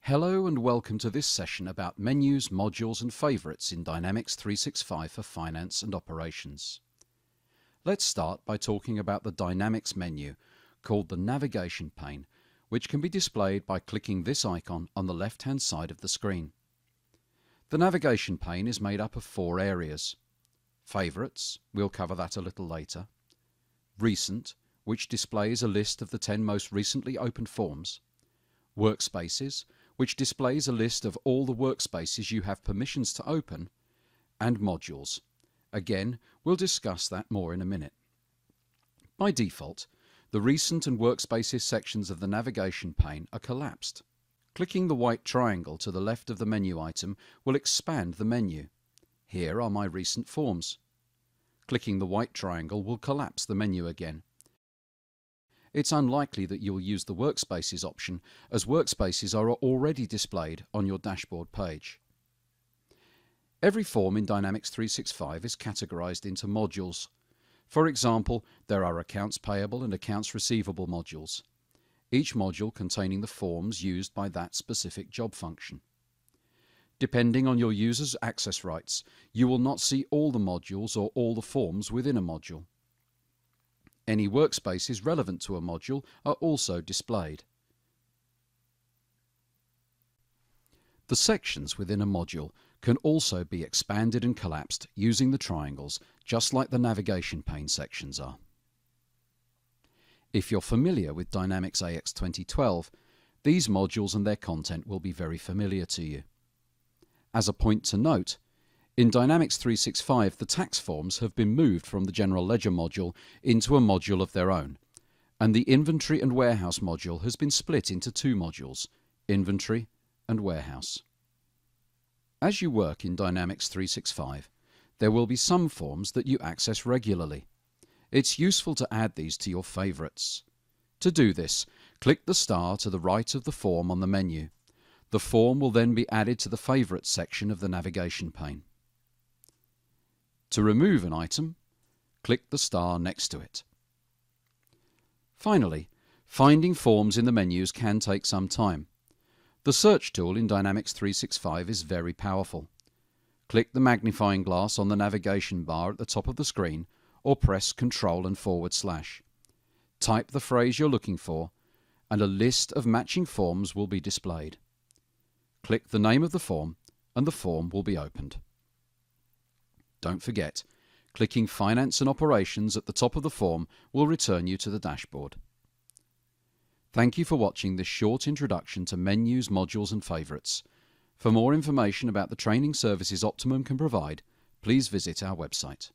Hello and welcome to this session about menus, modules and favorites in Dynamics 365 for finance and operations. Let's start by talking about the Dynamics menu, called the navigation pane, which can be displayed by clicking this icon on the left-hand side of the screen. The navigation pane is made up of 4 areas. Favorites, we'll cover that a little later. Recent, which displays a list of the 10 most recently opened forms. Workspaces, which displays a list of all the workspaces you have permissions to open, and modules. Again, we'll discuss that more in a minute. By default, the recent and workspaces sections of the navigation pane are collapsed. Clicking the white triangle to the left of the menu item will expand the menu. Here are my recent forms. Clicking the white triangle will collapse the menu again. It's unlikely that you'll use the Workspaces option, as workspaces are already displayed on your dashboard page. Every form in Dynamics 365 is categorized into modules. For example, there are accounts payable and accounts receivable modules, each module containing the forms used by that specific job function. Depending on your user's access rights, you will not see all the modules or all the forms within a module. Any workspaces relevant to a module are also displayed. The sections within a module can also be expanded and collapsed using the triangles, just like the navigation pane sections are. If you're familiar with Dynamics AX 2012, these modules and their content will be very familiar to you. As a point to note, in Dynamics 365, the tax forms have been moved from the General Ledger module into a module of their own, and the Inventory and Warehouse module has been split into 2 modules, Inventory and Warehouse. As you work in Dynamics 365, there will be some forms that you access regularly. It's useful to add these to your favorites. To do this, click the star to the right of the form on the menu. The form will then be added to the Favorites section of the navigation pane. To remove an item, click the star next to it. Finally, finding forms in the menus can take some time. The search tool in Dynamics 365 is very powerful. Click the magnifying glass on the navigation bar at the top of the screen or press Ctrl and /. Type the phrase you're looking for and a list of matching forms will be displayed. Click the name of the form and the form will be opened. Don't forget, clicking Finance and Operations at the top of the form will return you to the dashboard. Thank you for watching this short introduction to menus, modules and favorites. For more information about the training services Optimum can provide, please visit our website.